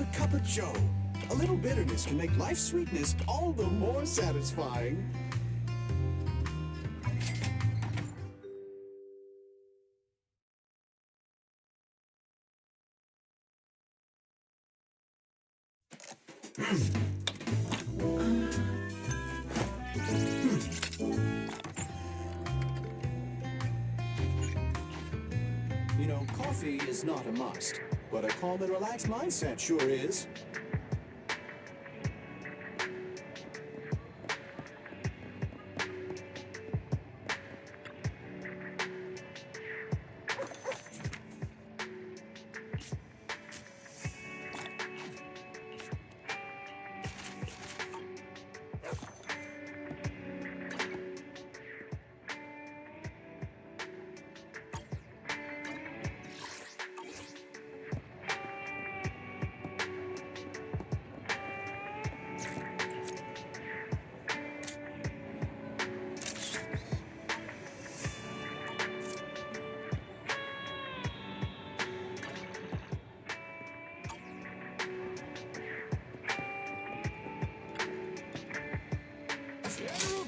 a cup of joe. A little bitterness can make life's sweetness all the more satisfying. You know, coffee is not a must, but a calm and relaxed mindset sure is.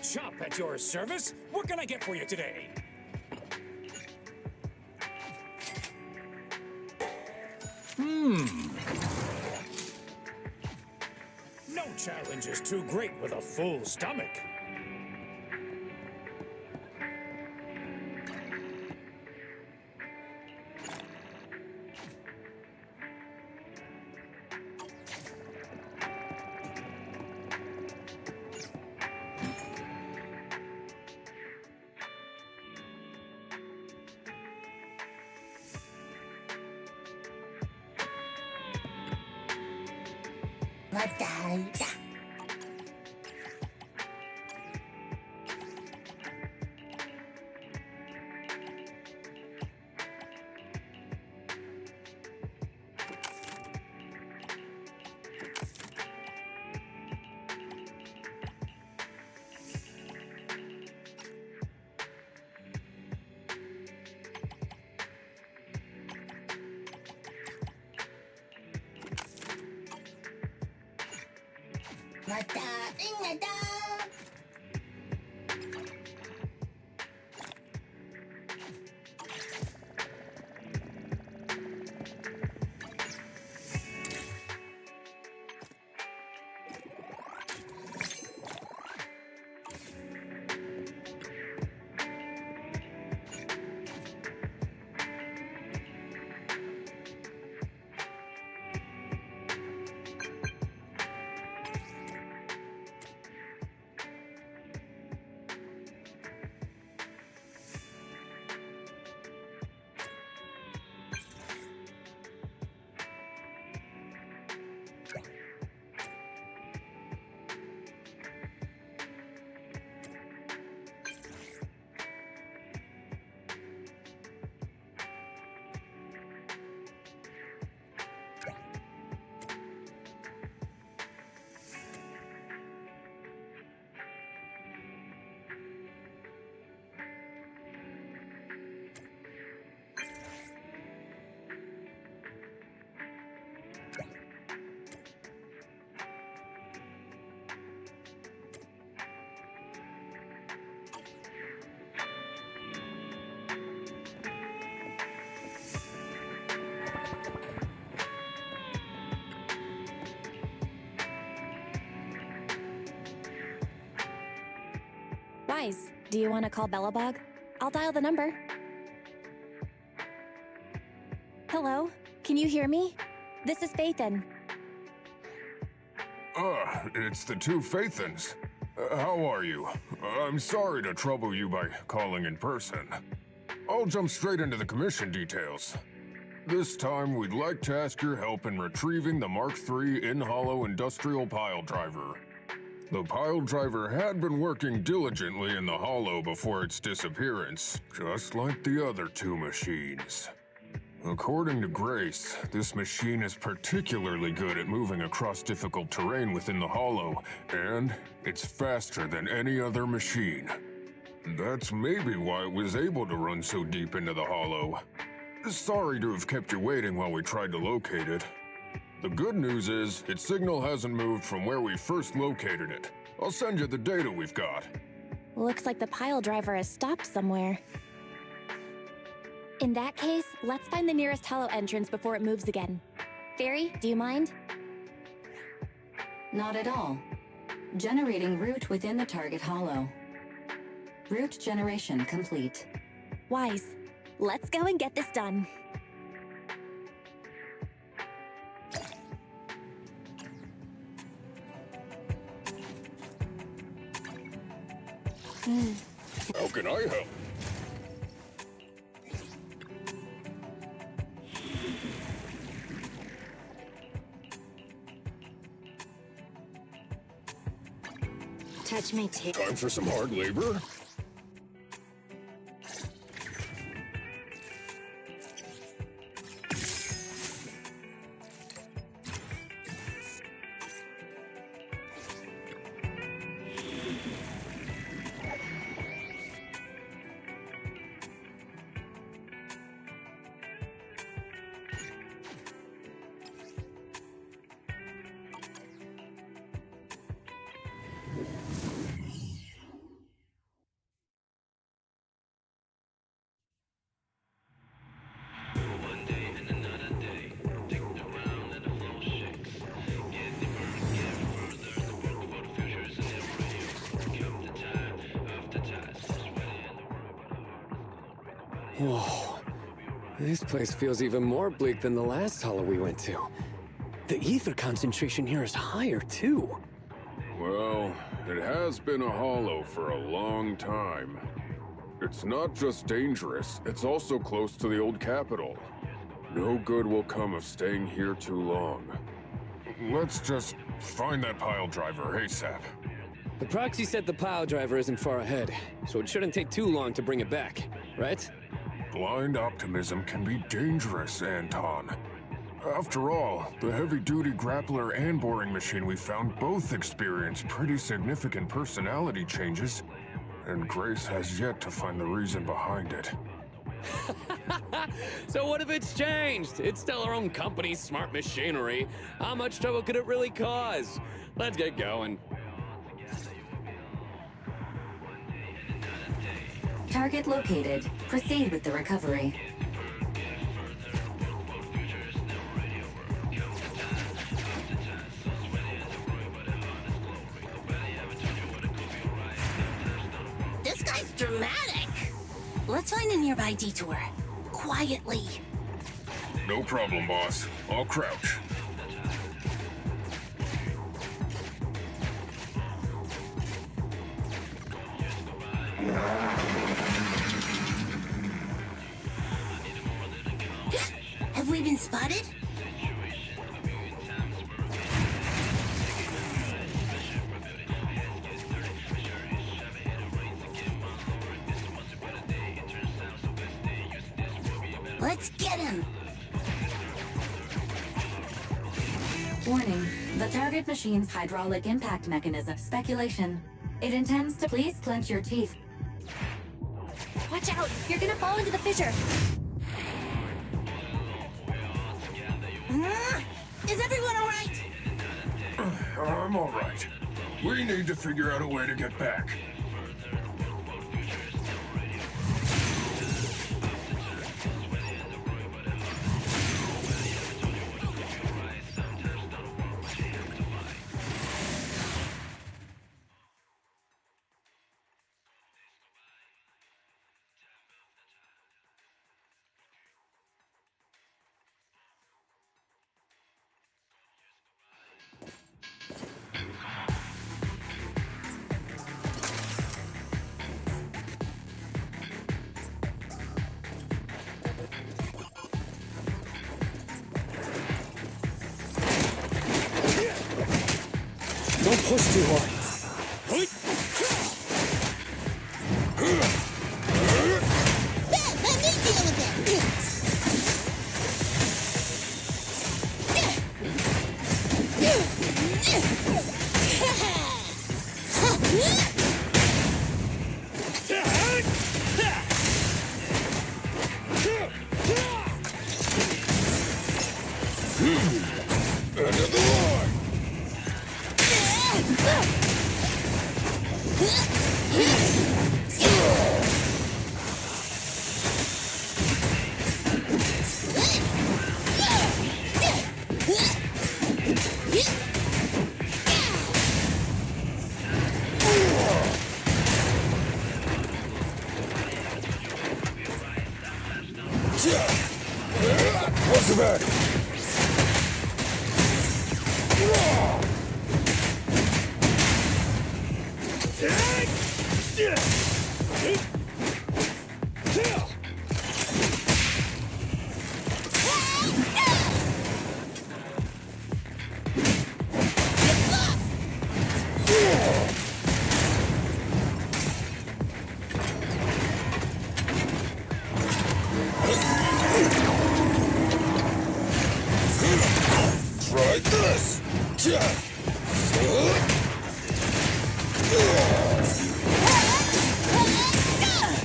Shop at your service. What can I get for you today? No challenge is too great with a full stomach. Wise, do you want to call Bellabog? I'll dial the number. Hello? Can you hear me? This is Faithin. It's the two Faithins. How are you? I'm sorry to trouble you by calling in person. I'll jump straight into the commission details. This time, we'd like to ask your help in retrieving the Mark III in-hollow industrial pile driver. The pile driver had been working diligently in the hollow before its disappearance, just like the other two machines. According to Grace, this machine is particularly good at moving across difficult terrain within the hollow, and it's faster than any other machine. That's maybe why it was able to run so deep into the hollow. Sorry to have kept you waiting while we tried to locate it. The good news is, its signal hasn't moved from where we first located it. I'll send you the data we've got. Looks like the pile driver has stopped somewhere. In that case, let's find the nearest hollow entrance before it moves again. Fairy, do you mind? Not at all. Generating route within the target hollow. Route generation complete. Wise. Let's go and get this done. How can I help? Touch me too. Time for some hard labor? Whoa. This place feels even more bleak than the last hollow we went to. The ether concentration here is higher, too. Well, it has been a hollow for a long time. It's not just dangerous, it's also close to the old capital. No good will come of staying here too long. Let's just find that pile driver ASAP. The proxy said the pile driver isn't far ahead, so it shouldn't take too long to bring it back, right? Blind optimism can be dangerous, Anton. After all, the heavy-duty grappler and boring machine we found both experienced pretty significant personality changes, and Grace has yet to find the reason behind it. So what if it's changed? It's still our own company's smart machinery. How much trouble could it really cause? Let's get going. Target located. Proceed with the recovery. This guy's dramatic. Let's find a nearby detour. Quietly. No problem, boss. I'll crouch. Have we been spotted? Let's get him! Warning. The target machine's hydraulic impact mechanism. Speculation. It intends to please clench your teeth. Watch out! You're gonna fall into the fissure! Is everyone alright? I'm alright. We need to figure out a way to get back. Don't push too hard. Let me deal with What's the back? Try this!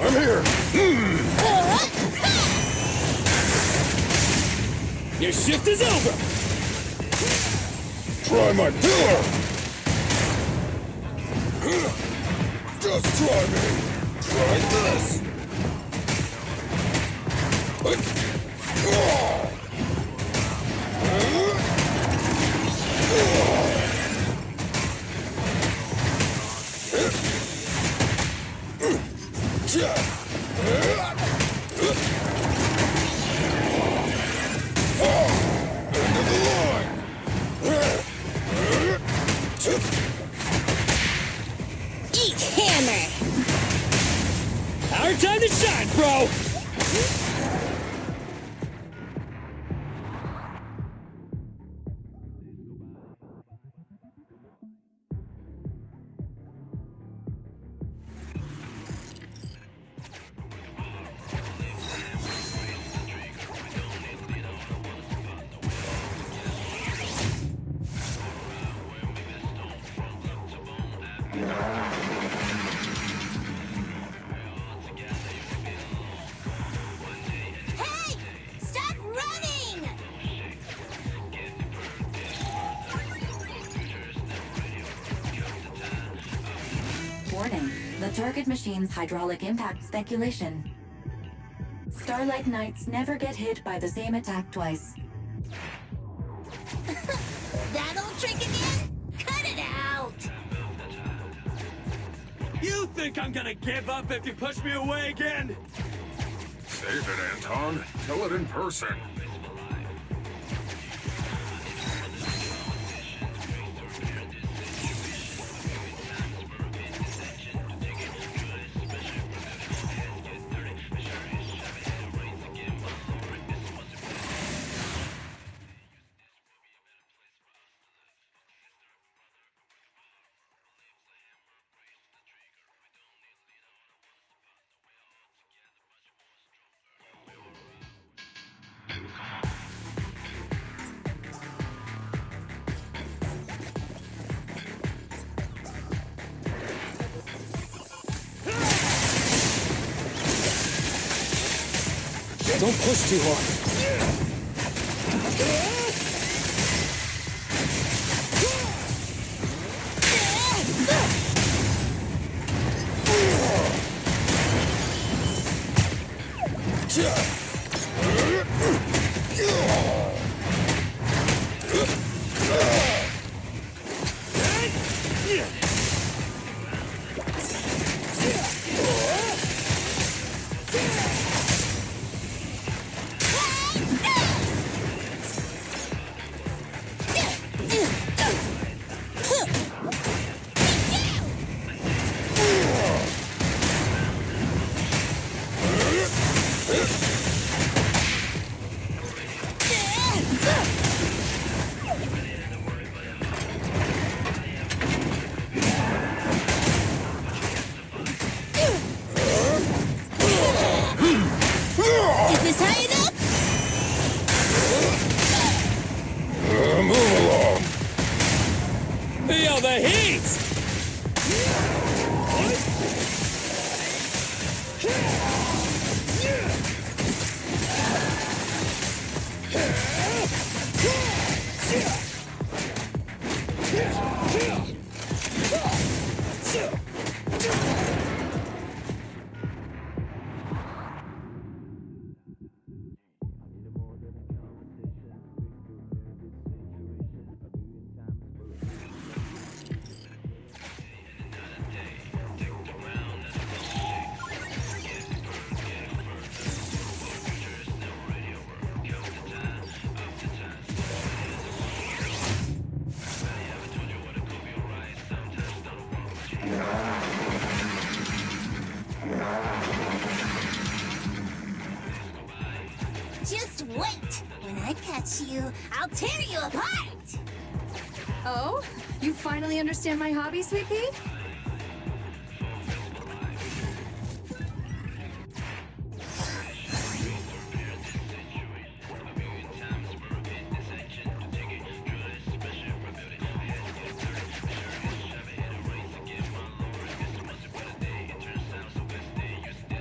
I'm here! Your shift is over! Try my pillar! Just try me! Try this! End of the line! Eat hammer! Our time to shine, bro! Hey! Stop running! Warning, the target machine's hydraulic impact speculation. Starlight Knights never get hit by the same attack twice. That old trick again? Cut it out! You think I'm gonna give up if you push me away again? Save it, Anton. Tell it in person. Don't push too hard. Is this high enough? Move along. Feel the heat! Just wait. When I catch you, I'll tear you apart. Oh? You finally understand my hobby, Sweet Pea?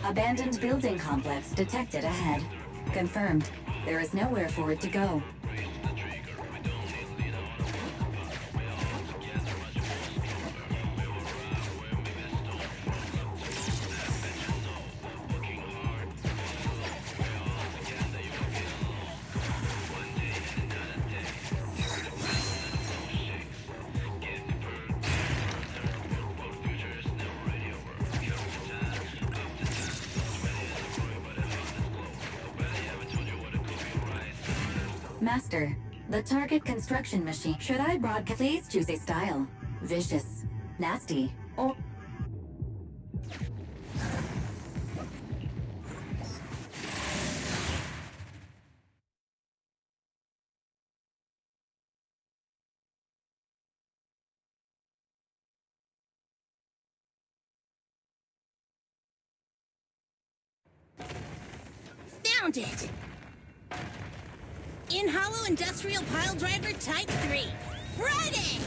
Abandoned building complex detected ahead. Confirmed. There is nowhere for it to go. Master, the target construction machine. Should I broadcast? Please choose a style. Vicious, nasty, or... Found it! In Hollow Industrial Pile Driver Type 3. Friday!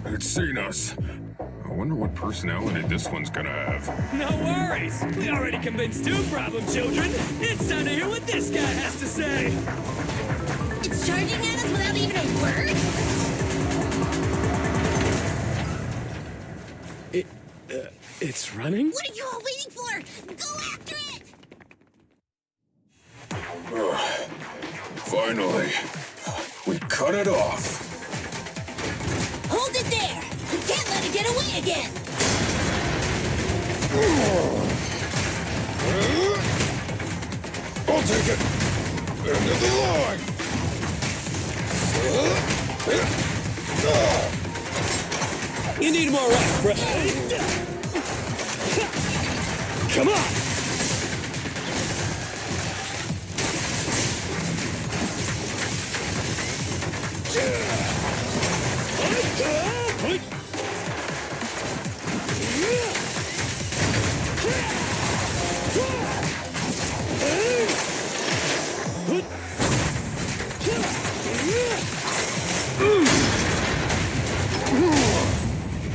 It's seen us. I wonder what personality this one's gonna have. No worries. We already convinced two problem children. It's time to hear what this guy has to say. It's charging at us without even a word? It's running? What are you all waiting for? Go after it! Finally, we cut it off. Hold it there! We can't let it get away again! I'll take it. End of the line. You need more rest, bro. Come on!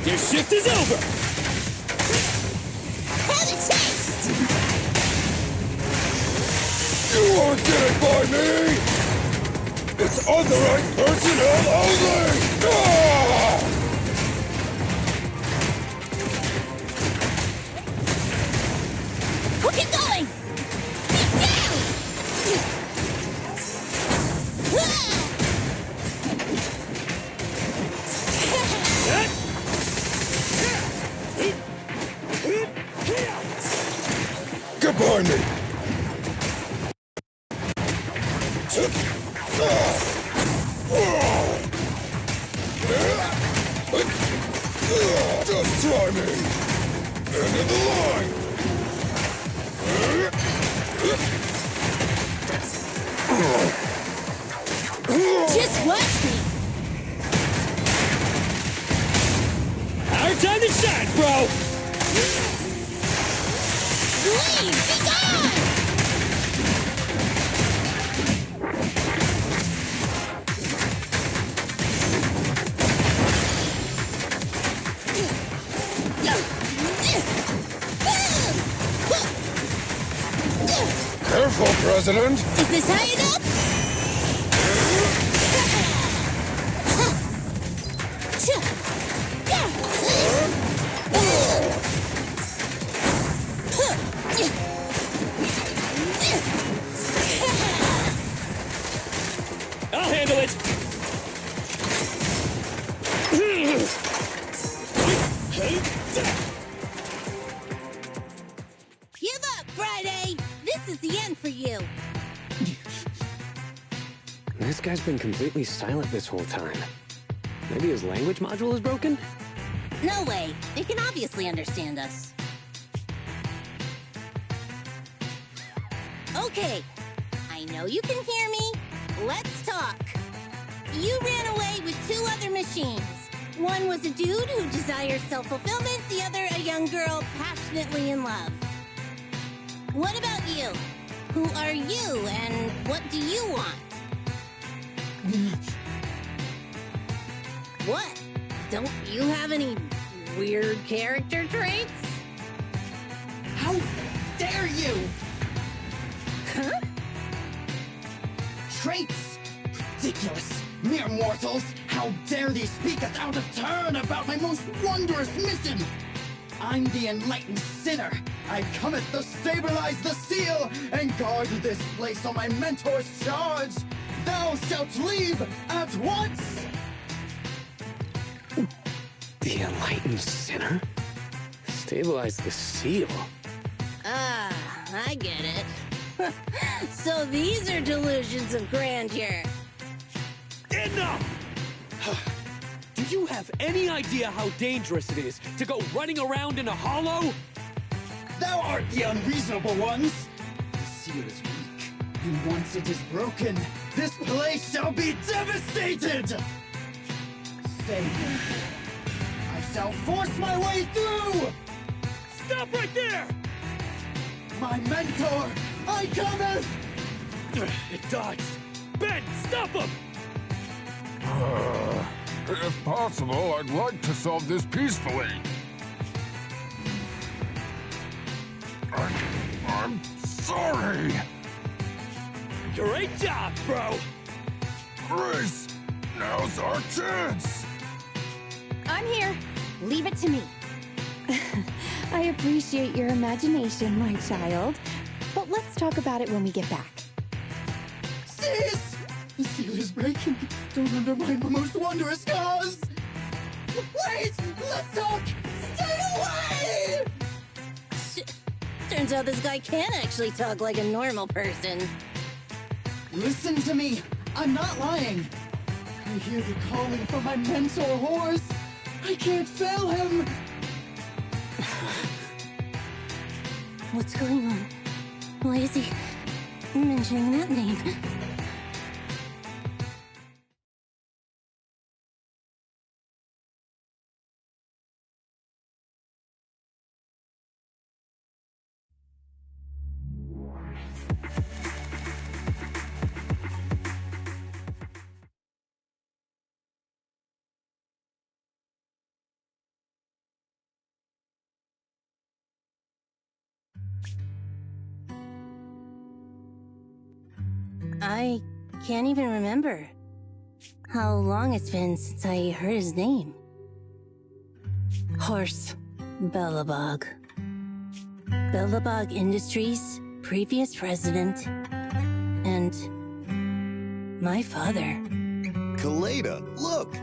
Your shift is over! Have a taste! You won't get it by me! It's authorized personnel only! Ah! Who keep going? Get down! Get by me! Just try me! End of the line! Just watch me! Our time to shine, bro! Leave! Be gone! Careful, President! Is this high enough? I'll handle it! Give up, Friday! This is the end for you! This guy's been completely silent this whole time. Maybe his language module is broken? No way! They can obviously understand us. Okay, I know you can hear me. Let's talk. You ran away with two other machines. One was a dude who desires self-fulfillment, the other a young girl passionately in love. What about you? Who are you, and what do you want? What? Don't you have any weird character traits? How dare you! Huh? Traits? Ridiculous! Mere mortals! How dare they speak us out of turn about my most wondrous mission! I'm the enlightened sinner. I cometh to stabilize the seal and guard this place on my mentor's charge. Thou shalt leave at once! The enlightened sinner? Stabilize the seal. Ah, I get it. So these are delusions of grandeur. Enough! Do you have any idea how dangerous it is to go running around in a hollow? Thou art the unreasonable ones! The seal is weak, and once it is broken, this place shall be devastated! Say, I shall force my way through! Stop right there! My mentor, I cometh! It dodged. Ben, stop him! If possible, I'd like to solve this peacefully. I'm sorry. Great job, bro! Grace, now's our chance. I'm here. Leave it to me. I appreciate your imagination, my child. But let's talk about it when we get back. Sis! The seal is breaking. Don't undermine my most wondrous cause! Wait! Let's talk! Stay away! Turns out this guy can actually talk like a normal person. Listen to me! I'm not lying! I hear the calling from my mentor horse! I can't fail him! What's going on? Why is he mentioning that name? I can't even remember how long it's been since I heard his name. Horse Belobog. Belobog Industries, previous president, and my father. Kaleda, look!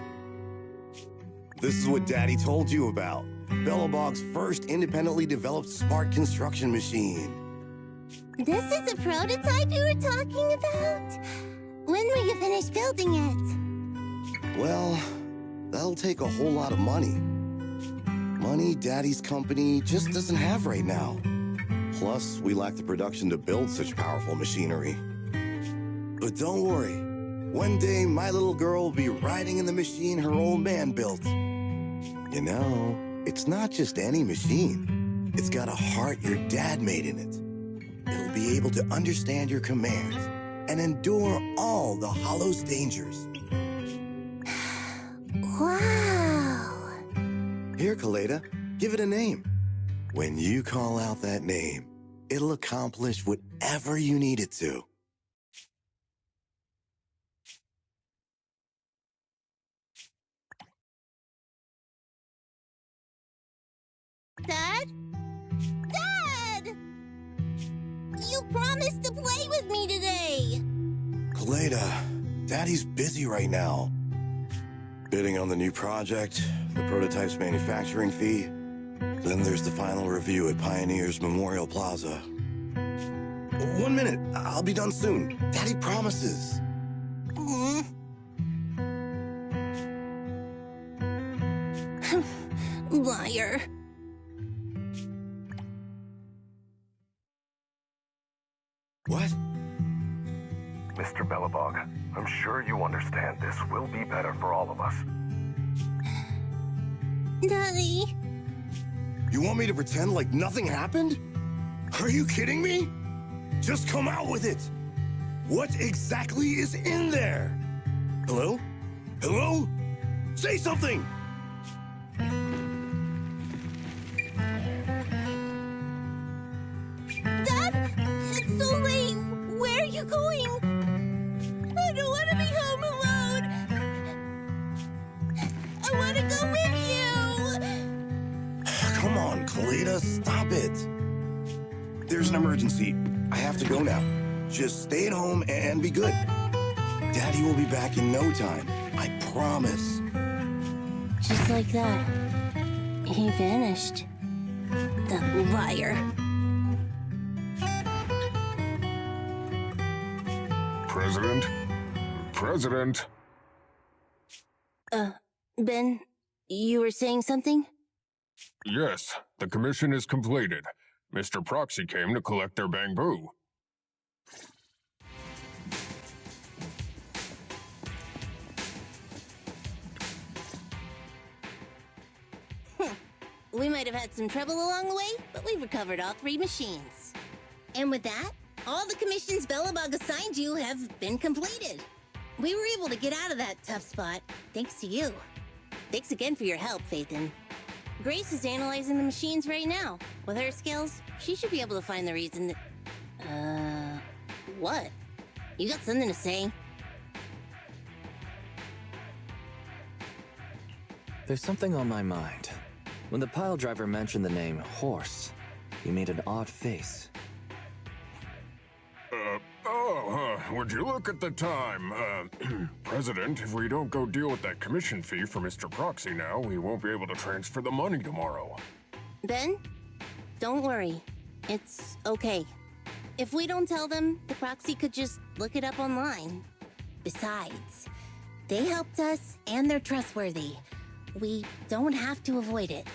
This is what Daddy told you about. Belobog's first independently developed smart construction machine. This is the prototype you were talking about? When will you finish building it? Well, that'll take a whole lot of money. Money Daddy's company just doesn't have right now. Plus, we lack the production to build such powerful machinery. But don't worry. One day, my little girl will be riding in the machine her old man built. You know, it's not just any machine. It's got a heart your dad made in it. It'll be able to understand your commands and endure all the Hollow's dangers. Wow! Here, Kaleda, give it a name. When you call out that name, it'll accomplish whatever you need it to. Dad? Dad! You promised to play with me today! Kaleda, Daddy's busy right now. Bidding on the new project, the prototype's manufacturing fee. Then there's the final review at Pioneer's Memorial Plaza. 1 minute, I'll be done soon. Daddy promises. Liar. What? Mr. Belobog, I'm sure you understand this will be better for all of us. Daddy. You want me to pretend like nothing happened? Are you kidding me? Just come out with it! What exactly is in there? Hello? Hello? Say something! Dad, it's so late. Where are you going? I don't want to be home alone. I want to go with you. Come on, Kalita, stop it. There's an emergency. I have to go now. Just stay at home and be good. Daddy will be back in no time. I promise. Just like that, he vanished. That liar. President? President? Ben, you were saying something? Yes, the commission is completed. Mr. Proxy came to collect their bamboo. We might have had some trouble along the way, but we've recovered all 3 machines. And with that, all the commissions Belobog assigned you have been completed. We were able to get out of that tough spot, thanks to you. Thanks again for your help, Phaethon. Grace is analyzing the machines right now. With her skills, she should be able to find the reason that... what? You got something to say? There's something on my mind. When the pile driver mentioned the name Horse, he made an odd face. Would you look at the time? President, if we don't go deal with that commission fee for Mr. Proxy now, we won't be able to transfer the money tomorrow. Ben, don't worry. It's okay. If we don't tell them, the Proxy could just look it up online. Besides, they helped us and they're trustworthy. We don't have to avoid it.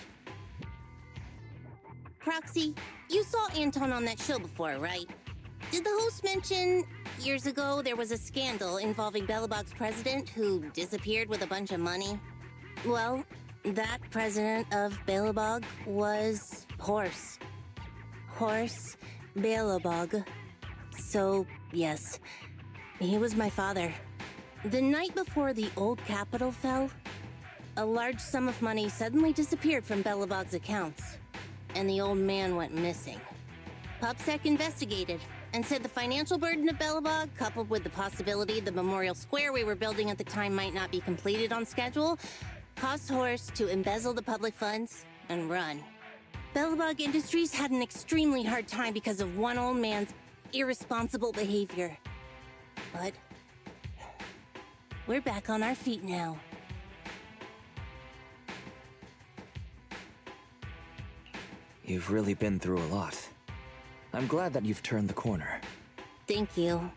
Proxy, you saw Anton on that show before, right? Did the host mention years ago there was a scandal involving Belobog's president who disappeared with a bunch of money? Well, that president of Belobog was Horse. Horse Belobog. So, yes, he was my father. The night before the old capital fell, a large sum of money suddenly disappeared from Belobog's accounts, and the old man went missing. PubSec investigated and said the financial burden of Belobog, coupled with the possibility the memorial square we were building at the time might not be completed on schedule, caused Horse to embezzle the public funds and run. Belobog Industries had an extremely hard time because of one old man's irresponsible behavior. But we're back on our feet now. You've really been through a lot. I'm glad that you've turned the corner. Thank you.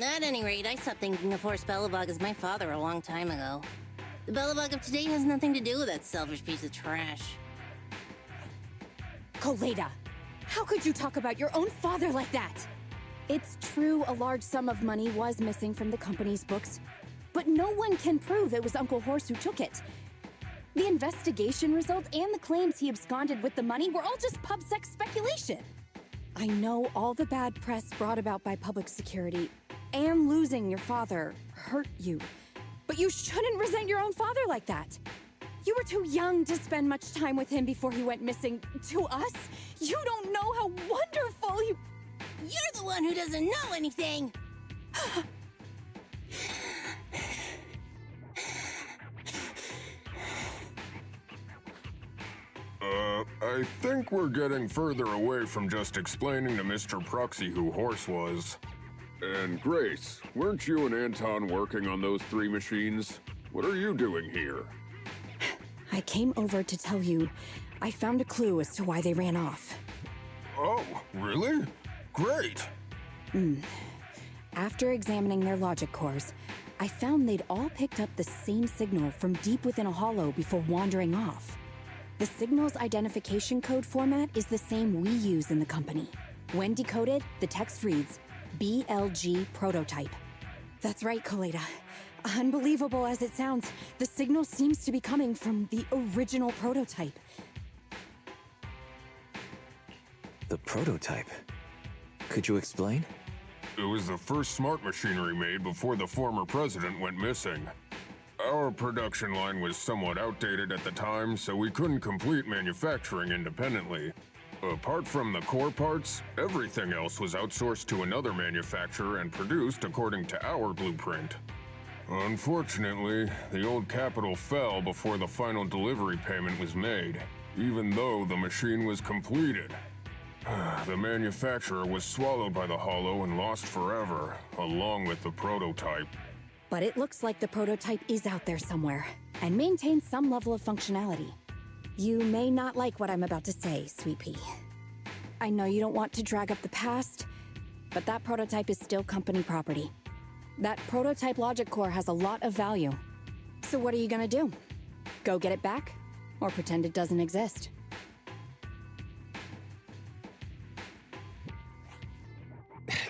At any rate, I stopped thinking of Horse Belobog as my father a long time ago. The Belobog of today has nothing to do with that selfish piece of trash. Koleda, how could you talk about your own father like that? It's true a large sum of money was missing from the company's books, but no one can prove it was Uncle Horse who took it. The investigation result and the claims he absconded with the money were all just PubSec speculation. I know all the bad press brought about by public security and losing your father hurt you, but you shouldn't resent your own father like that. You were too young to spend much time with him before he went missing. To us, you don't know how wonderful he... You're the one who doesn't know anything! I think we're getting further away from just explaining to Mr. Proxy who Horse was. And Grace, weren't you and Anton working on those 3 machines? What are you doing here? I came over to tell you I found a clue as to why they ran off. Oh, really? Great! After examining their logic cores, I found they'd all picked up the same signal from deep within a hollow before wandering off. The signal's identification code format is the same we use in the company. When decoded, the text reads, BLG prototype. That's right, Kaleda. Unbelievable as it sounds, the signal seems to be coming from the original prototype. The prototype? Could you explain? It was the first smart machinery made before the former president went missing. Our production line was somewhat outdated at the time, so we couldn't complete manufacturing independently. Apart from the core parts, everything else was outsourced to another manufacturer and produced according to our blueprint. Unfortunately, the old capital fell before the final delivery payment was made, even though the machine was completed. The manufacturer was swallowed by the Hollow and lost forever, along with the prototype. But it looks like the prototype is out there somewhere, and maintains some level of functionality. You may not like what I'm about to say, Sweet Pea. I know you don't want to drag up the past, but that prototype is still company property. That prototype logic core has a lot of value. So what are you gonna do? Go get it back? Or pretend it doesn't exist?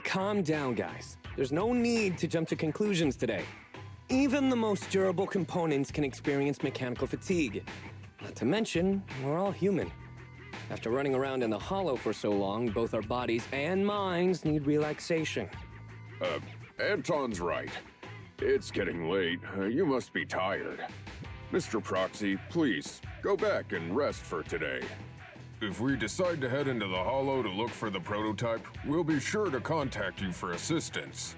Calm down, guys. There's no need to jump to conclusions today. Even the most durable components can experience mechanical fatigue. Not to mention, we're all human. After running around in the Hollow for so long, both our bodies and minds need relaxation. Anton's right. It's getting late. You must be tired. Mr. Proxy, please, go back and rest for today. If we decide to head into the Hollow to look for the prototype, we'll be sure to contact you for assistance.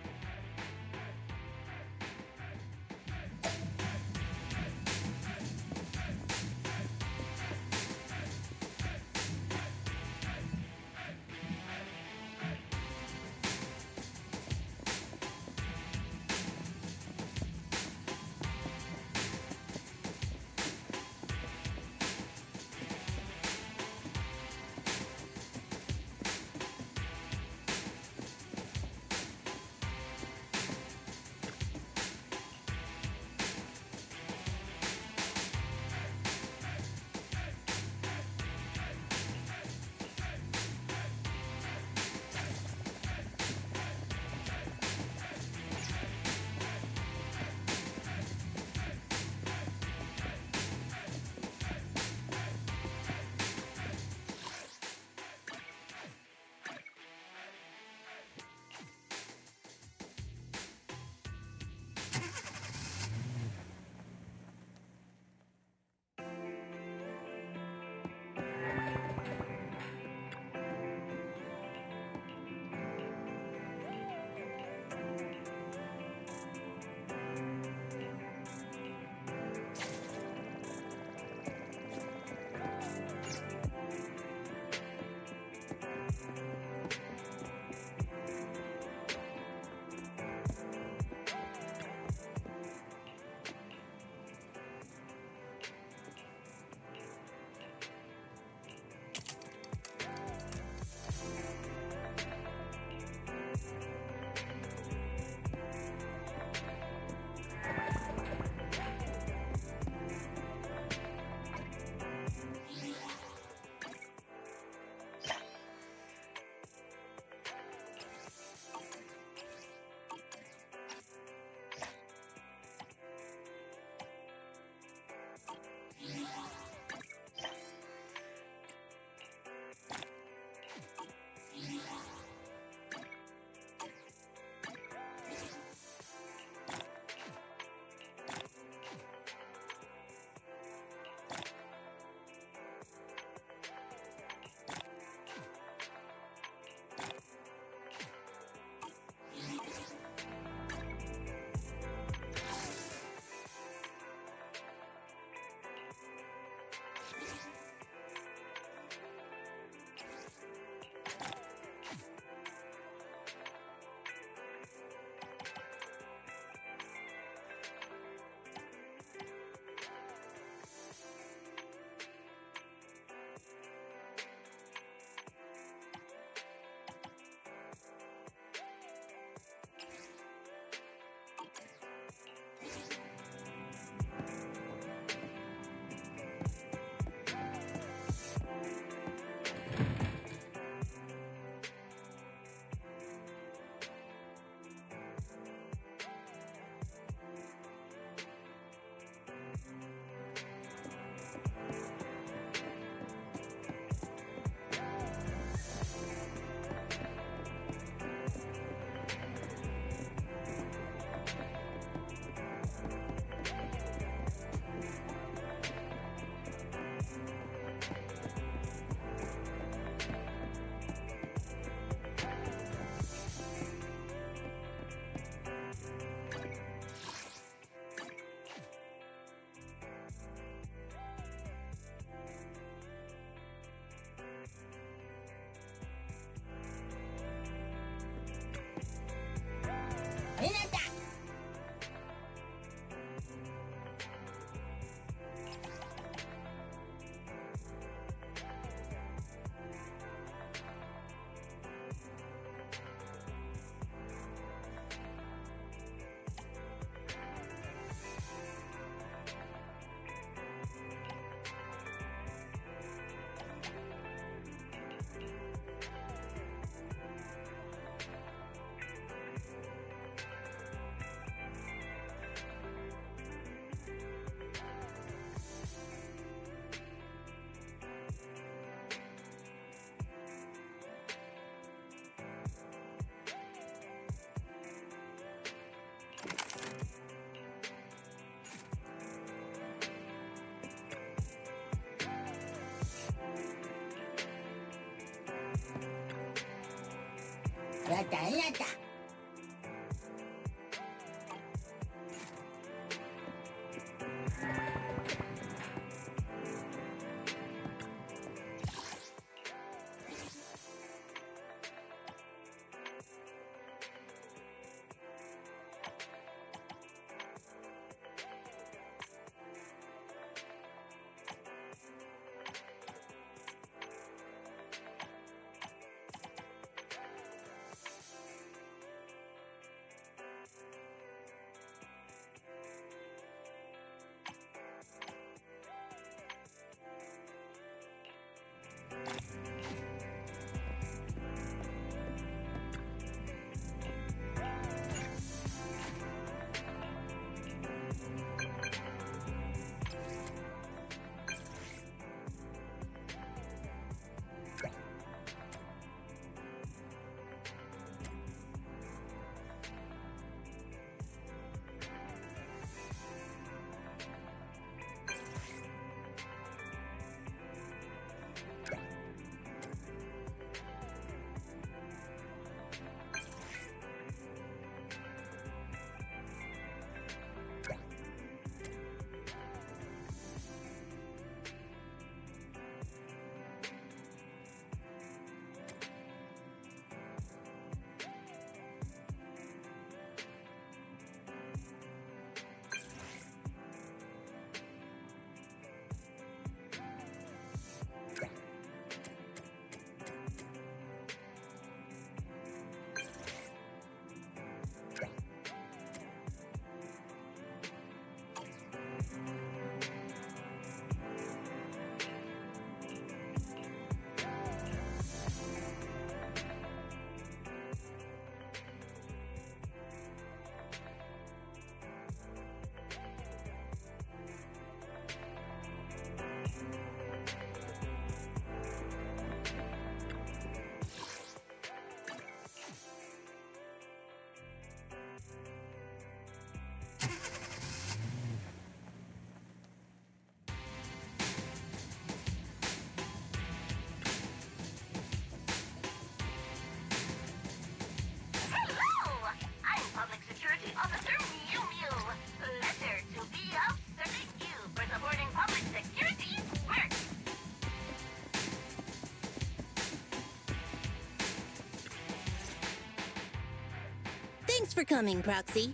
Thanks for coming, Proxy.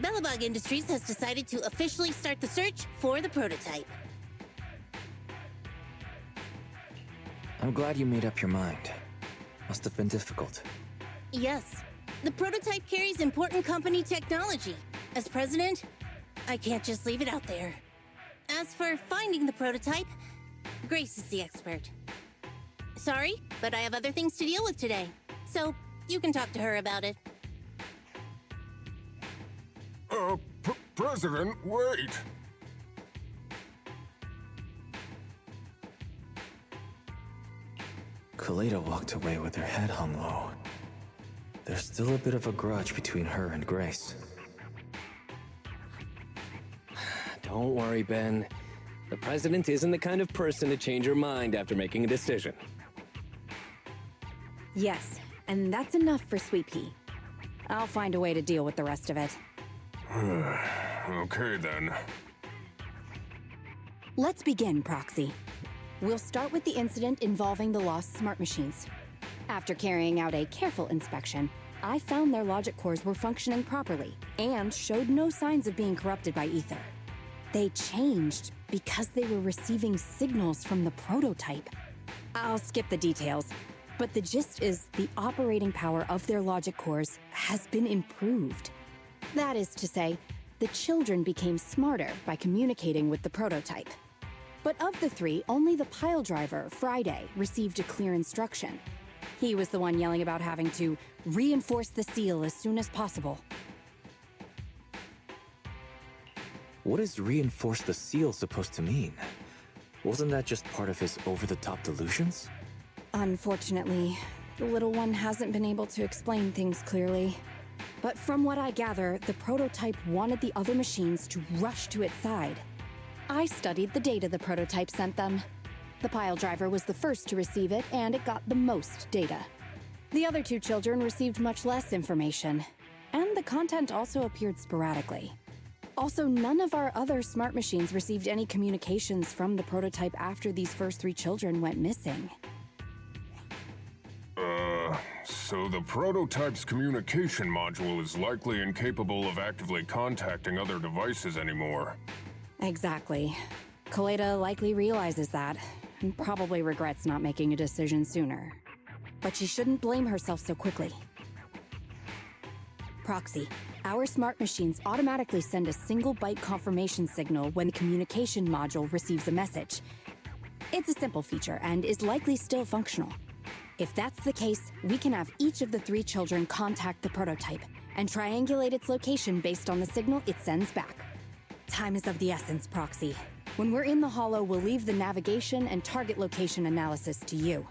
Belobog Industries has decided to officially start the search for the prototype. I'm glad you made up your mind. Must have been difficult. Yes. The prototype carries important company technology. As president, I can't just leave it out there. As for finding the prototype, Grace is the expert. Sorry, but I have other things to deal with today. So, you can talk to her about it. President, wait! Kaleda walked away with her head hung low. There's still a bit of a grudge between her and Grace. Don't worry, Ben. The president isn't the kind of person to change her mind after making a decision. Yes, and that's enough for Sweet Pea. I'll find a way to deal with the rest of it. Okay, then. Let's begin, Proxy. We'll start with the incident involving the lost smart machines. After carrying out a careful inspection, I found their logic cores were functioning properly and showed no signs of being corrupted by ether. They changed because they were receiving signals from the prototype. I'll skip the details, but the gist is the operating power of their logic cores has been improved. That is to say, the children became smarter by communicating with the prototype. But of the three, only the pile driver, Friday, received a clear instruction. He was the one yelling about having to reinforce the seal as soon as possible. What is reinforce the seal supposed to mean? Wasn't that just part of his over-the-top delusions? Unfortunately, the little one hasn't been able to explain things clearly. But from what I gather, the prototype wanted the other machines to rush to its side. I studied the data the prototype sent them. The pile driver was the first to receive it, and it got the most data. The other two children received much less information, and the content also appeared sporadically. Also, none of our other smart machines received any communications from the prototype after these first three children went missing. So the prototype's communication module is likely incapable of actively contacting other devices anymore. Exactly. Kaleda likely realizes that, and probably regrets not making a decision sooner. But she shouldn't blame herself so quickly. Proxy, our smart machines automatically send a single byte confirmation signal when the communication module receives a message. It's a simple feature and is likely still functional. If that's the case, we can have each of the three children contact the prototype and triangulate its location based on the signal it sends back. Time is of the essence, Proxy. When we're in the Hollow, we'll leave the navigation and target location analysis to you.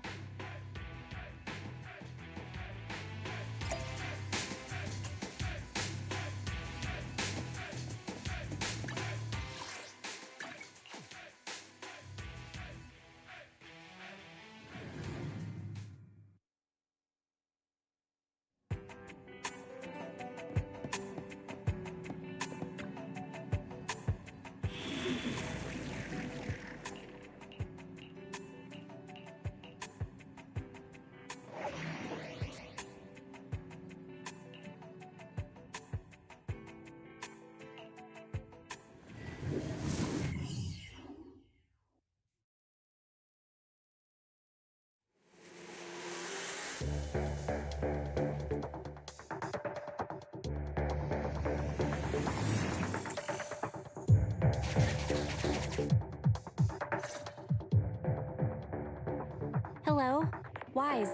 Hello? Wise.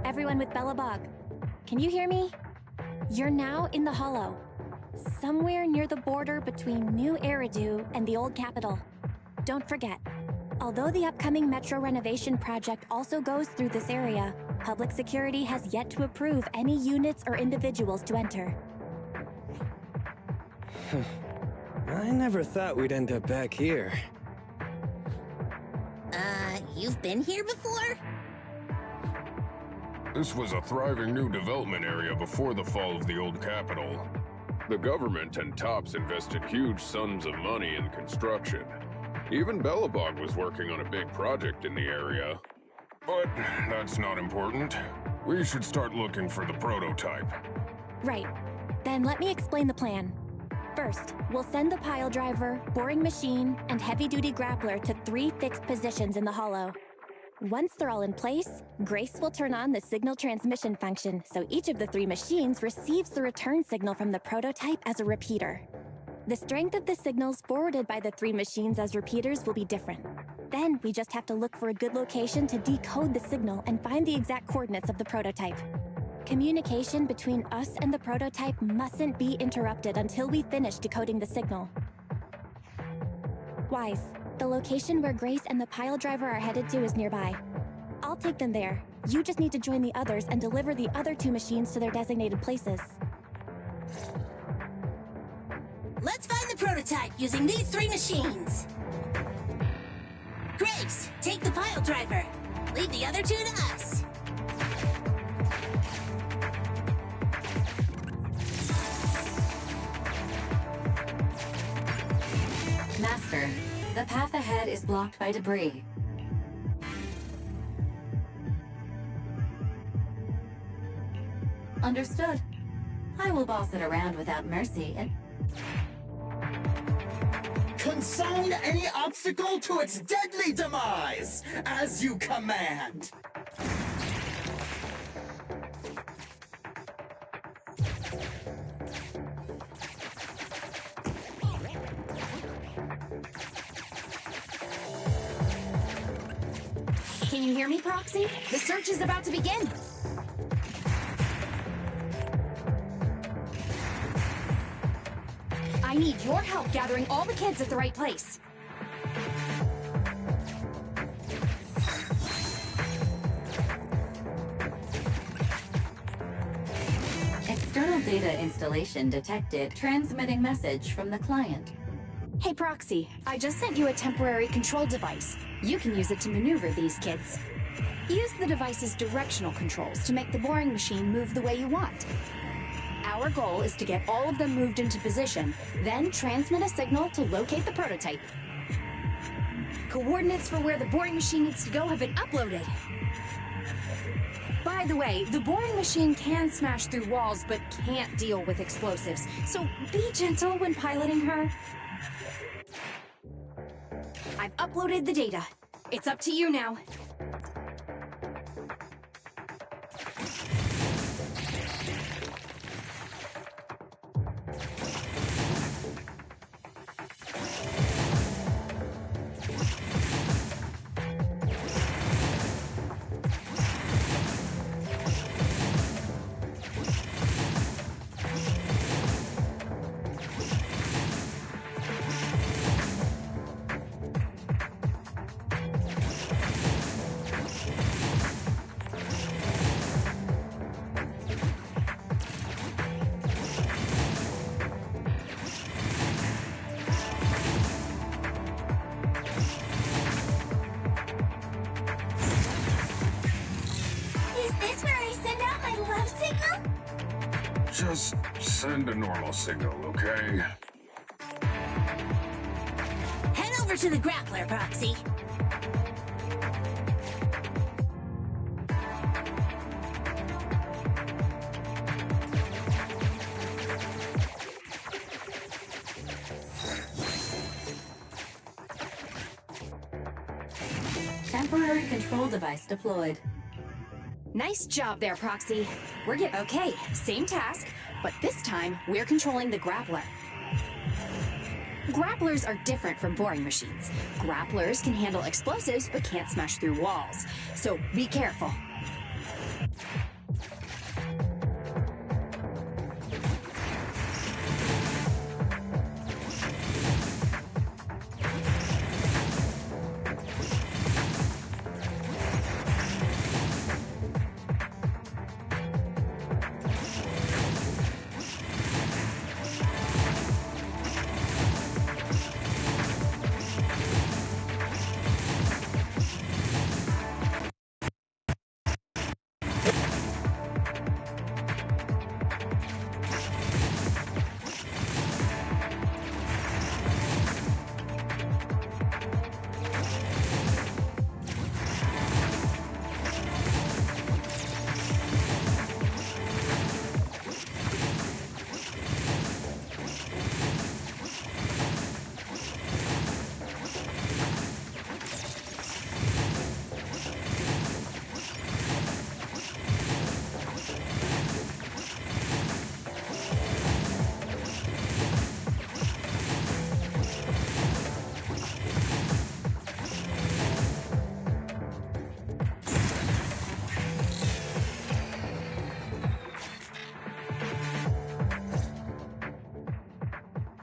Everyone with Belobog. Can you hear me? You're now in the Hollow. Somewhere near the border between New Eridu and the Old Capital. Don't forget, although the upcoming metro renovation project also goes through this area, public security has yet to approve any units or individuals to enter. I never thought we'd end up back here. You've been here before? This was a thriving new development area before the fall of the old capital. The government and TOPS invested huge sums of money in construction. Even Belobog was working on a big project in the area. But that's not important. We should start looking for the prototype. Right. Then let me explain the plan. First, we'll send the pile driver, boring machine, and heavy-duty grappler to 3 fixed positions in the Hollow. Once they're all in place, Grace will turn on the signal transmission function, so each of the 3 machines receives the return signal from the prototype as a repeater. The strength of the signals forwarded by the 3 machines as repeaters will be different. Then we just have to look for a good location to decode the signal and find the exact coordinates of the prototype. Communication between us and the prototype mustn't be interrupted until we finish decoding the signal. Wise, the location where Grace and the pile driver are headed to is nearby. I'll take them there. You just need to join the others and deliver the other 2 machines to their designated places. Let's find the prototype using these 3 machines. Grace, take the pile driver. Leave the other 2 to us. Master, the path ahead is blocked by debris. Understood. I will boss it around without mercy and... Consign any obstacle to its deadly demise, as you command. Can you hear me, Proxy? The search is about to begin. I need your help gathering all the kids at the right place. External data installation detected. Transmitting message from the client. Hey, Proxy, I just sent you a temporary control device. You can use it to maneuver these kids. Use the device's directional controls to make the boring machine move the way you want. Our goal is to get all of them moved into position, then transmit a signal to locate the prototype. Coordinates for where the boring machine needs to go have been uploaded. By the way, the boring machine can smash through walls, but can't deal with explosives, so be gentle when piloting her. I've uploaded the data. It's up to you now. Just send a normal signal, okay? Head over to the grappler, Proxy. Temporary control device deployed. Nice job there, Proxy. Okay, same task, but this time we're controlling the grappler. Grapplers are different from boring machines. Grapplers can handle explosives but can't smash through walls, so be careful.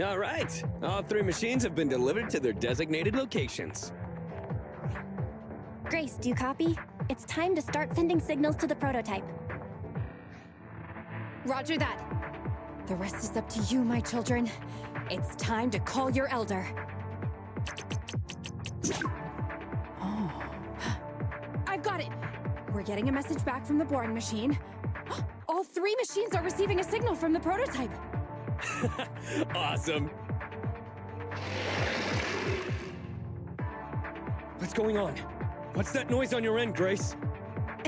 All right, all three machines have been delivered to their designated locations. Grace, do you copy? It's time to start sending signals to the prototype. Roger that. The rest is up to you, my children. It's time to call your elder. Oh. I've got it! We're getting a message back from the boring machine. All three machines are receiving a signal from the prototype. Awesome. What's going on? What's that noise on your end, Grace?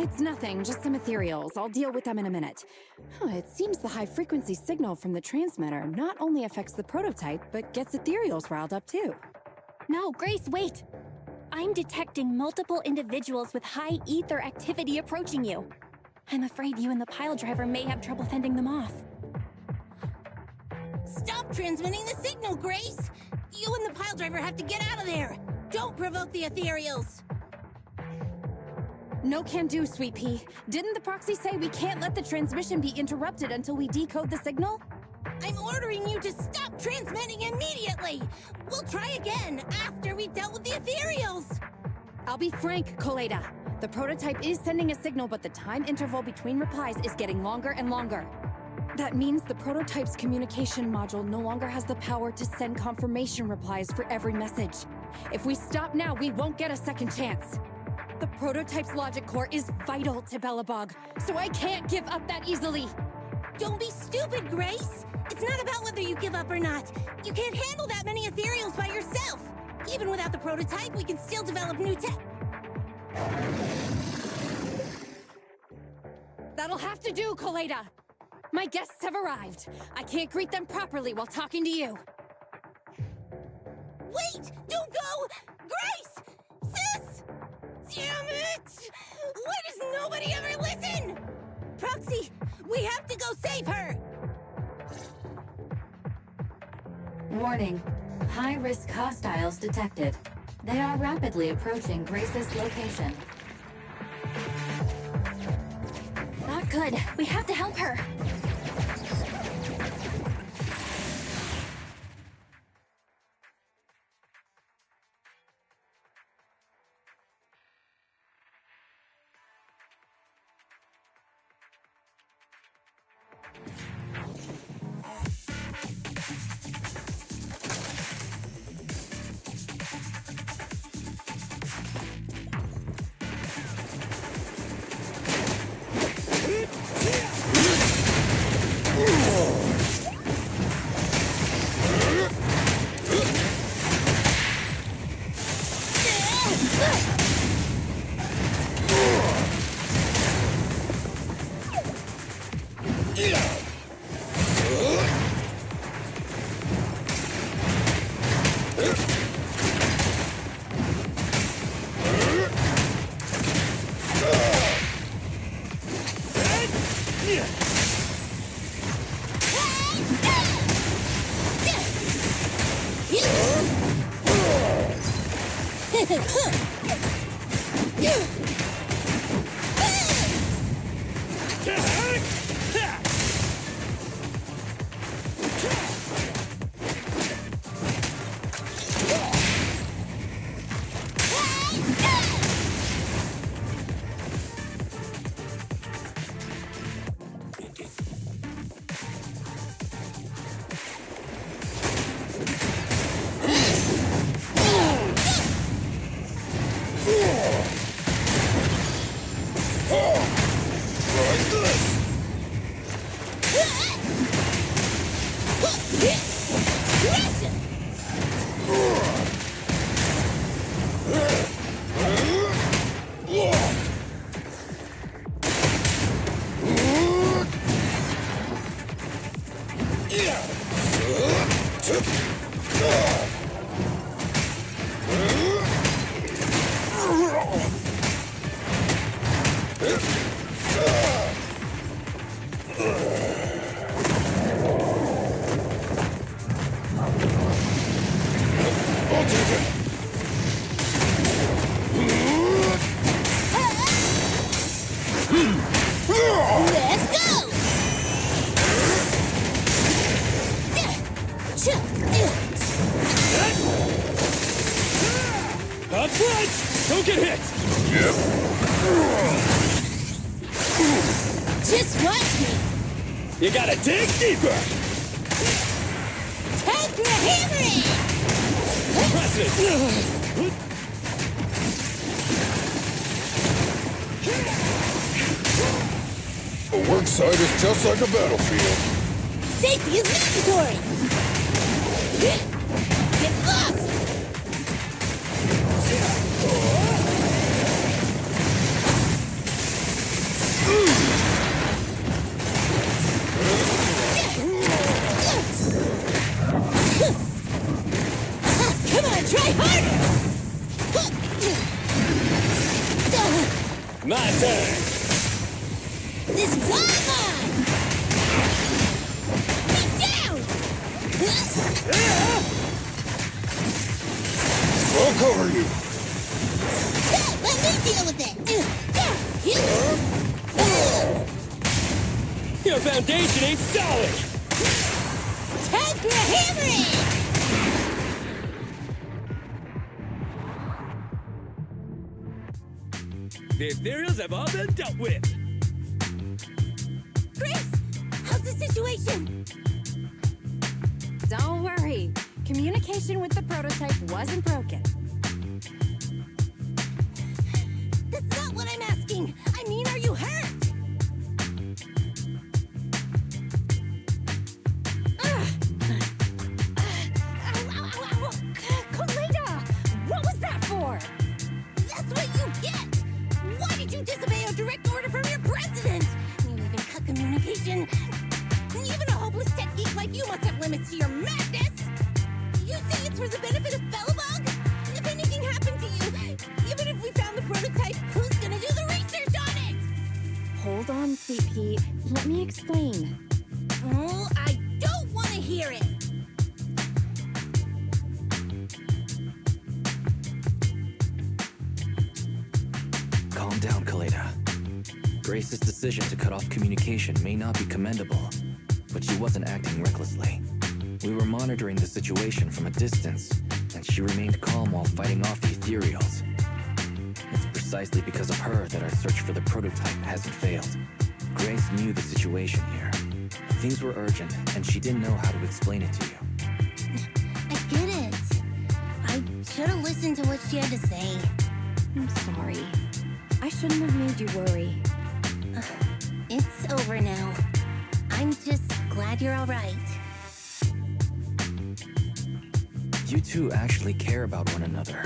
It's nothing, just some ethereals. I'll deal with them in a minute. It seems the high-frequency signal from the transmitter not only affects the prototype, but gets ethereals riled up too. No, Grace, wait! I'm detecting multiple individuals with high ether activity approaching you. I'm afraid you and the pile driver may have trouble fending them off. Stop transmitting the signal, Grace! You and the pile driver have to get out of there! Don't provoke the ethereals! No can do, Sweet Pea. Didn't the proxy say we can't let the transmission be interrupted until we decode the signal? I'm ordering you to stop transmitting immediately! We'll try again after we've dealt with the ethereals! I'll be frank, Koleda. The prototype is sending a signal, but the time interval between replies is getting longer and longer. That means the prototype's communication module no longer has the power to send confirmation replies for every message. If we stop now, we won't get a second chance. The prototype's logic core is vital to Belobog, so I can't give up that easily. Don't be stupid, Grace! It's not about whether you give up or not. You can't handle that many ethereals by yourself. Even without the prototype, we can still develop new tech. That'll have to do, Koleda. My guests have arrived. I can't greet them properly while talking to you. Wait! Don't go! Grace! Sis! Damn it! Why does nobody ever listen? Proxy, we have to go save her! Warning. High-risk hostiles detected. They are rapidly approaching Grace's location. Not good. We have to help her. Don't get hit! Yep. Just watch me! You gotta dig deeper! Time for a hammering! Press it! A work site is just like a battlefield. Safety is mandatory! Get lost! Come on, try harder! My turn! This is all mine! Get down! I'll cover you. Let me deal with it! Your foundation ain't solid! Time for a hammering! The ethereals have all been dealt with! Grace! How's the situation? Don't worry. Communication with the prototype wasn't broken. That's not what I'm asking! I mean, are you hurt? Kaleda! What was that for? That's what you get! Why did you disobey a direct order from your president? You even cut communication. Even a hopeless tech geek like you must have limits to your madness! You say it's for the benefit of Belobog? If anything happened to you, even if we found the prototype, who's gonna do the research on it? Hold on, CP. Let me explain. Oh, I don't want to hear it! Calm down, Kaleda. Grace's decision to cut off communication may not be commendable, but she wasn't acting recklessly. We were monitoring the situation from a distance, and she remained calm while fighting off the ethereals. It's precisely because of her that our search for the prototype hasn't failed. Grace knew the situation here. Things were urgent, and she didn't know how to explain it to you. I get it. I should have listened to what she had to say. I'm sorry. I shouldn't have made you worry. It's over now. I'm just glad you're all right. You two actually care about one another.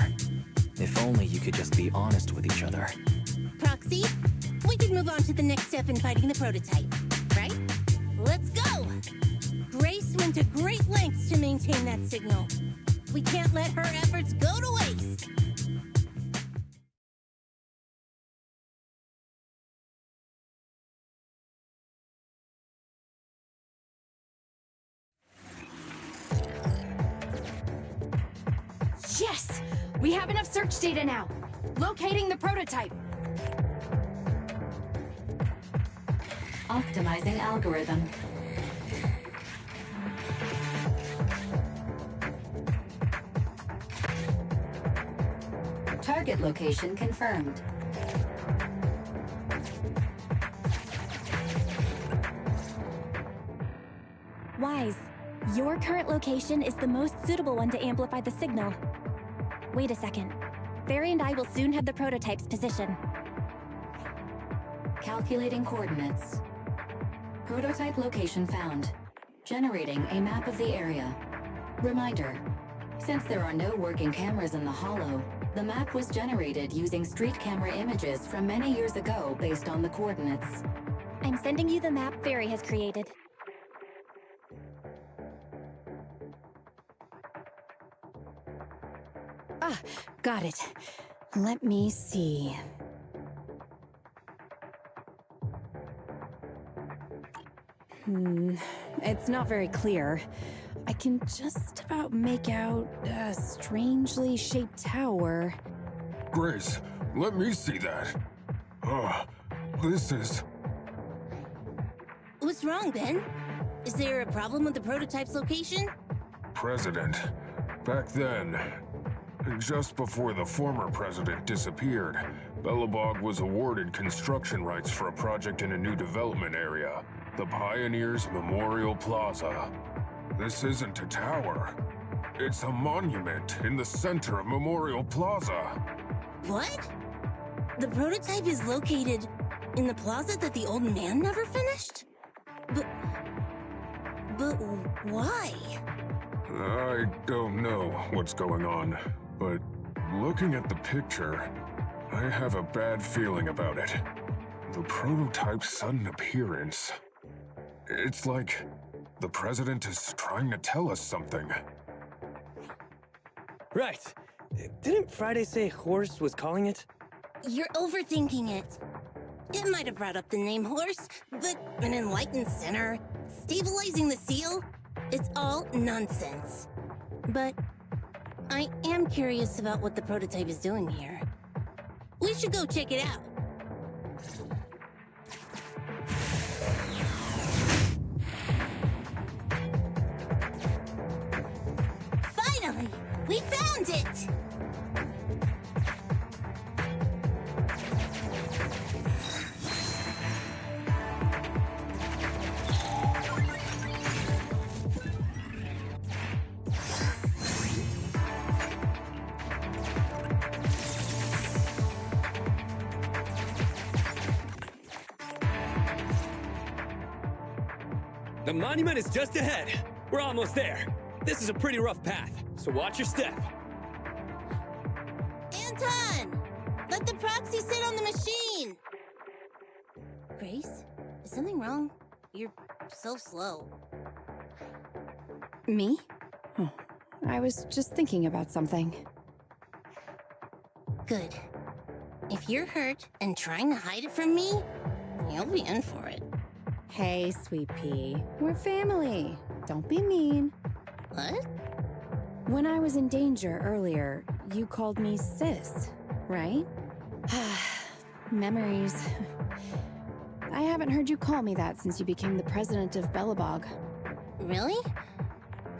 If only you could just be honest with each other. Proxy, we can move on to the next step in fighting the prototype, right? Let's go! Grace went to great lengths to maintain that signal. We can't let her efforts go to waste. Yes! We have enough search data now. Locating the prototype. Optimizing algorithm. Target location confirmed. Wise, your current location is the most suitable one to amplify the signal. Wait a second. Barry and I will soon have the prototype's position. Calculating coordinates. Prototype location found. Generating a map of the area. Reminder, since there are no working cameras in the hollow, the map was generated using street camera images from many years ago based on the coordinates. I'm sending you the map Barry has created. Ah, got it. Let me see. It's not very clear. I can just about make out a strangely shaped tower. Grace, let me see that. This is... What's wrong, Ben? Is there a problem with the prototype's location? President. Back then, just before the former president disappeared, Belobog was awarded construction rights for a project in a new development area, the Pioneers Memorial Plaza. This isn't a tower. It's a monument in the center of Memorial Plaza. What? The prototype is located in the plaza that the old man never finished? But why? I don't know what's going on, but looking at the picture, I have a bad feeling about it. The prototype's sudden appearance. It's like the president is trying to tell us something. Right. Didn't Friday say Horse was calling it? You're overthinking it. It might have brought up the name Horse, but an enlightened center, stabilizing the seal, it's all nonsense. But I am curious about what the prototype is doing here. We should go check it out. Finally! We found it! The monument is just ahead. We're almost there. This is a pretty rough path, so watch your step. Anton! Let the proxy sit on the machine! Grace, is something wrong? You're so slow. Me? Oh, I was just thinking about something. Good. If you're hurt and trying to hide it from me, you'll be in for it. Hey, Sweet Pea. We're family. Don't be mean. What? When I was in danger earlier, you called me sis, right? Memories. I haven't heard you call me that since you became the president of Belobog. Really?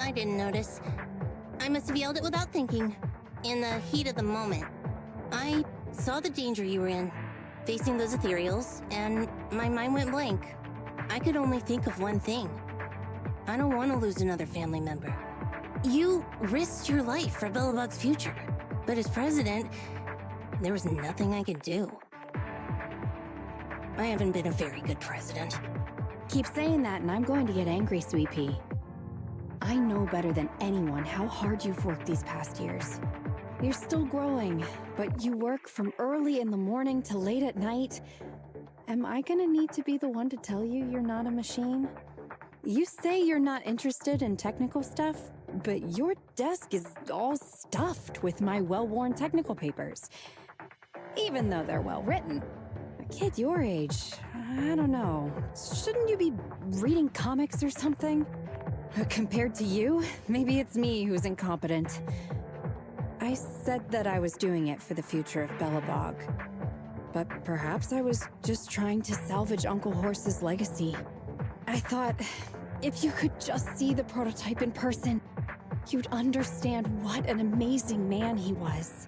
I didn't notice. I must have yelled it without thinking. In the heat of the moment. I saw the danger you were in, facing those ethereals, and my mind went blank. I could only think of one thing. I don't want to lose another family member. You risked your life for Belobog's future, but as president, there was nothing I could do. I haven't been a very good president. Keep saying that and I'm going to get angry, Sweet Pea. I know better than anyone how hard you've worked these past years. You're still growing, but you work from early in the morning to late at night. Am I gonna need to be the one to tell you you're not a machine? You say you're not interested in technical stuff, but your desk is all stuffed with my well-worn technical papers. Even though they're well-written. A kid your age, I don't know. Shouldn't you be reading comics or something? Compared to you, maybe it's me who's incompetent. I said that I was doing it for the future of Belobog. But perhaps I was just trying to salvage Uncle Horse's legacy. I thought, if you could just see the prototype in person, you'd understand what an amazing man he was.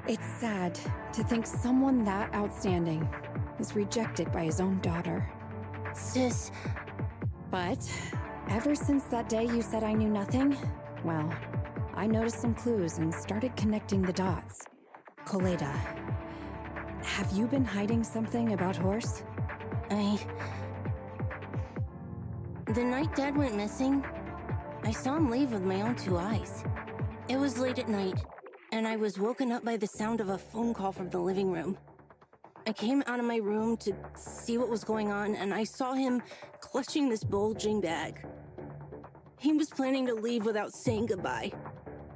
It's sad to think someone that outstanding is rejected by his own daughter. Sis. But ever since that day you said I knew nothing, well, I noticed some clues and started connecting the dots. Koleda. Have you been hiding something about Horse? The night Dad went missing, I saw him leave with my own two eyes. It was late at night, and I was woken up by the sound of a phone call from the living room. I came out of my room to see what was going on, and I saw him clutching this bulging bag. He was planning to leave without saying goodbye.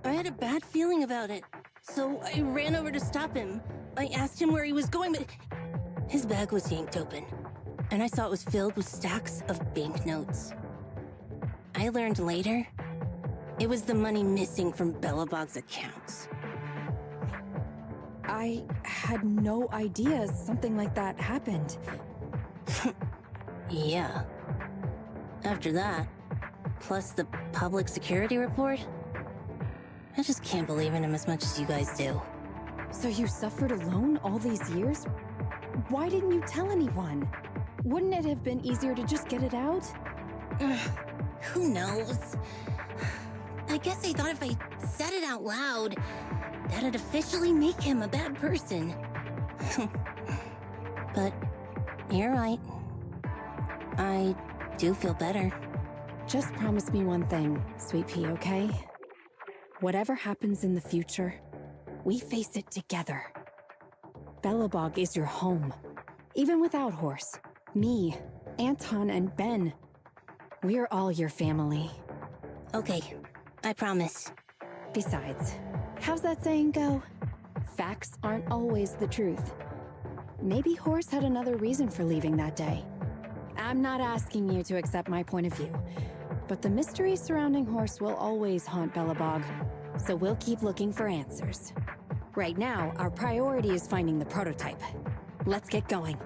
I had a bad feeling about it, so I ran over to stop him. I asked him where he was going, but his bag was yanked open, and I saw it was filled with stacks of banknotes. I learned later, it was the money missing from Belobog's accounts. I had no idea something like that happened. Yeah. After that, plus the public security report, I just can't believe in him as much as you guys do. So you suffered alone all these years? Why didn't you tell anyone? Wouldn't it have been easier to just get it out? Who knows? I guess I thought if I said it out loud, that'd officially make him a bad person. But you're right. I do feel better. Just promise me one thing, Sweet Pea, okay? Whatever happens in the future, we face it together. Belobog is your home. Even without Horse, me, Anton, and Ben, we're all your family. Okay, I promise. Besides, how's that saying go? Facts aren't always the truth. Maybe Horse had another reason for leaving that day. I'm not asking you to accept my point of view, but the mystery surrounding Horse will always haunt Belobog, so we'll keep looking for answers. Right now, our priority is finding the prototype. Let's get going.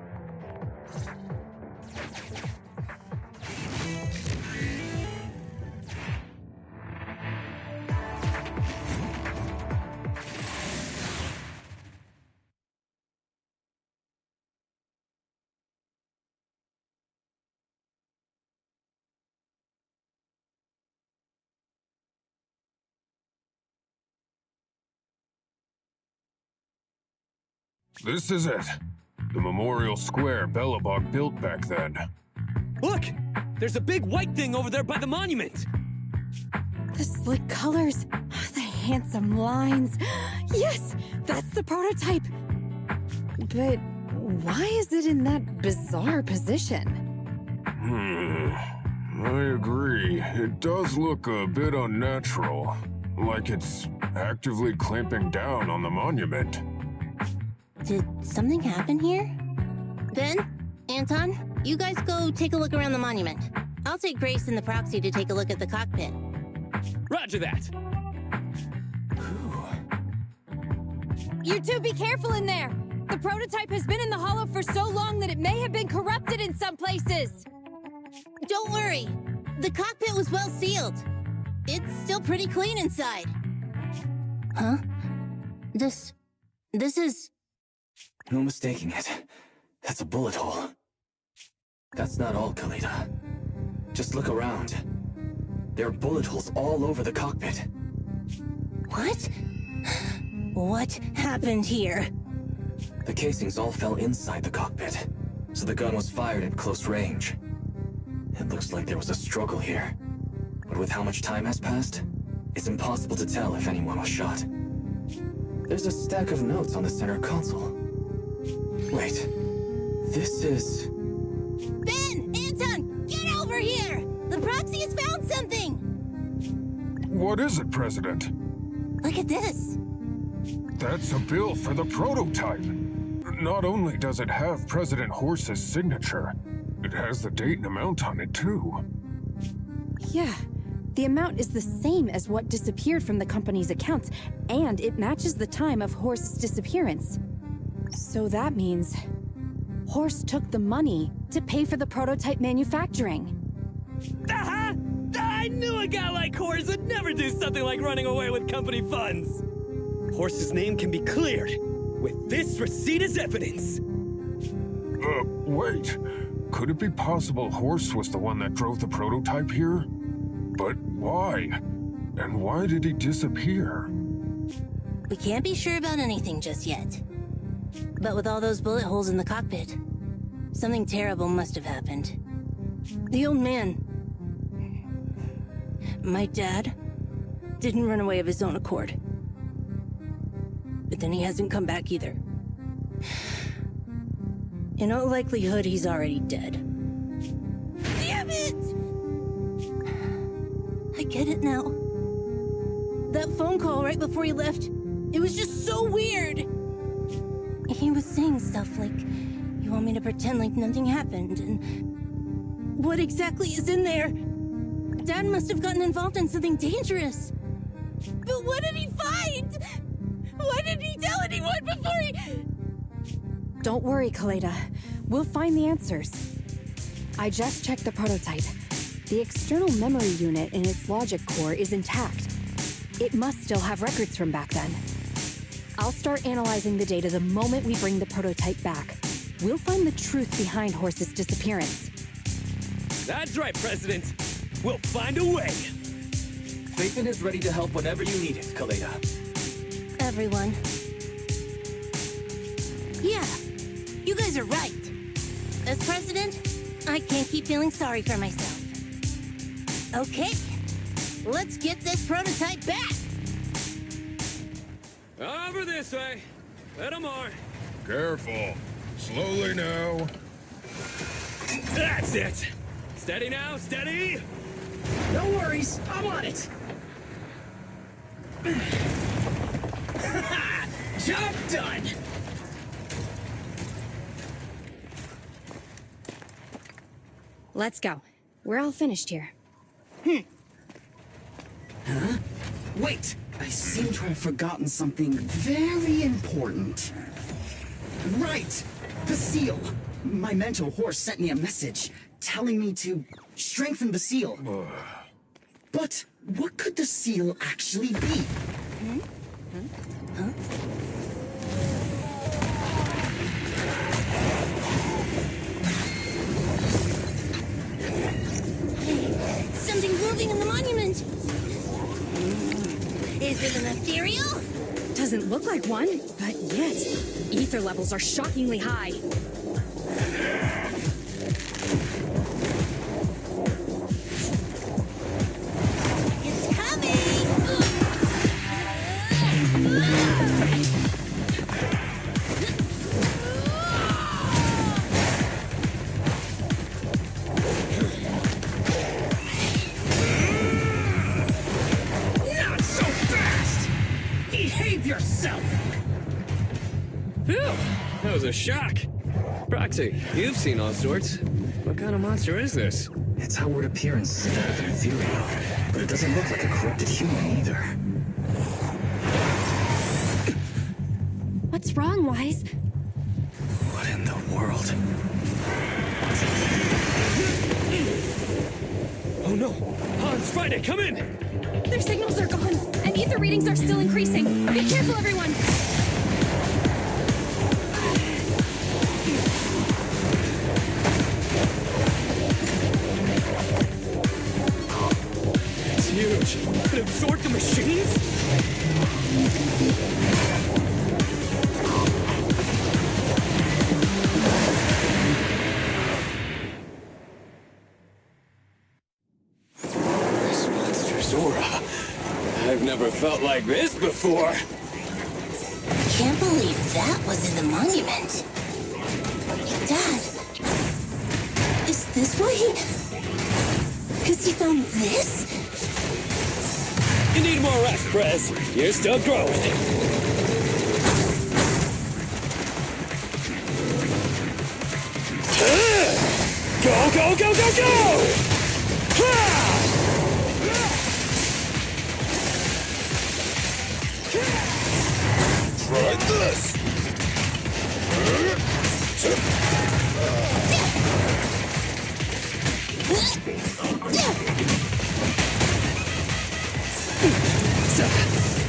This is it. The memorial square Belobog built back then. Look! There's a big white thing over there by the monument! The slick colors, the handsome lines. Yes, that's the prototype. But why is it in that bizarre position? I agree. It does look a bit unnatural. Like it's actively clamping down on the monument. Did something happen here? Ben? Anton? You guys go take a look around the monument. I'll take Grace and the proxy to take a look at the cockpit. Roger that! You two be careful in there! The prototype has been in the hollow for so long that it may have been corrupted in some places! Don't worry. The cockpit was well sealed. It's still pretty clean inside. Huh? This is... No mistaking it. That's a bullet hole. That's not all, Kaleda. Just look around. There are bullet holes all over the cockpit. What? What happened here? The casings all fell inside the cockpit, so the gun was fired at close range. It looks like there was a struggle here. But with how much time has passed, it's impossible to tell if anyone was shot. There's a stack of notes on the center console. Wait, this is... Ben! Anton! Get over here! The proxy has found something! What is it, President? Look at this! That's a bill for the prototype. Not only does it have President Horse's signature, it has the date and amount on it, too. Yeah, the amount is the same as what disappeared from the company's accounts, and it matches the time of Horse's disappearance. So that means Horse took the money to pay for the prototype manufacturing. Aha! I knew a guy like Horse would never do something like running away with company funds! Horse's name can be cleared with this receipt as evidence. Wait. Could it be possible Horse was the one that drove the prototype here? But why? And why did he disappear? We can't be sure about anything just yet. But with all those bullet holes in the cockpit, something terrible must have happened. The old man, my dad, didn't run away of his own accord. But then he hasn't come back either. In all likelihood, he's already dead. Damn it! I get it now. That phone call right before he left, it was just so weird. He was saying stuff like, you want me to pretend like nothing happened, and what exactly is in there? Dad must have gotten involved in something dangerous. But what did he find? Why didn't he tell anyone before he... Don't worry, Kaleda. We'll find the answers. I just checked the prototype. The external memory unit in its logic core is intact. It must still have records from back then. I'll start analyzing the data the moment we bring the prototype back. We'll find the truth behind Horse's disappearance. That's right, President. We'll find a way. Phaethon is ready to help whenever you need it, Kaleda. Everyone. Yeah, you guys are right. As president, I can't keep feeling sorry for myself. Okay, let's get this prototype back. Over this way. Little more. Careful. Slowly now. That's it! Steady now, steady! No worries, I'm on it. Job done. Let's go. We're all finished here. Huh? Wait, I seem to have forgotten something very important. Right! The seal! My mentor horse sent me a message telling me to strengthen the seal. But what could the seal actually be? Huh? Something moving in the monument. Is it an ethereal? Doesn't look like one, but yet, ether levels are shockingly high. It's coming! Not so fast! Behave yourself! Phew! That was a shock. Proxy, you've seen all sorts. What kind of monster is this? Its outward appearance is that of an ethereal, but it doesn't look like a corrupted human either. What's wrong, Wise? What in the world? Oh no! Hans, Friday, come in! Their signals are gone, and ether readings are still increasing. Be careful, everyone! It's huge. It absorbed the machines? This monster's aura. I've never felt like this before. Can't believe that was in the monument. Dad, is this why he... Because he found this? You need more rest, Prez. You're still growing. Go, go, go, go, go! Try this!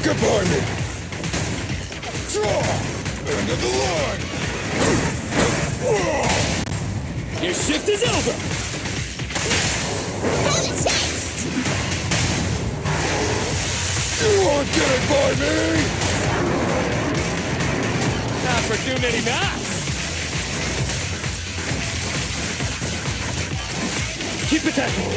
Goodbye, me! Draw! End of the line! Your shift is over! Have a taste! You won't get it by me! Not for too many maps! Keep attacking!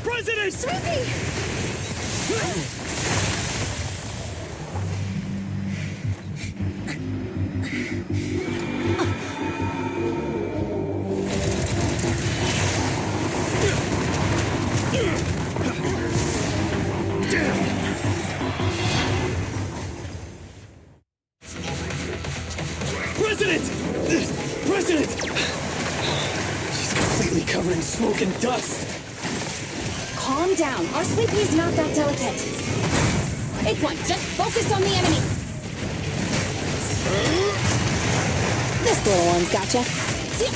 President! Smithy! President! President! She's completely covered in smoke and dust. Calm down. Our Sleepy's not that delicate. It's one. Just focus on the enemy. This little one's gotcha. See?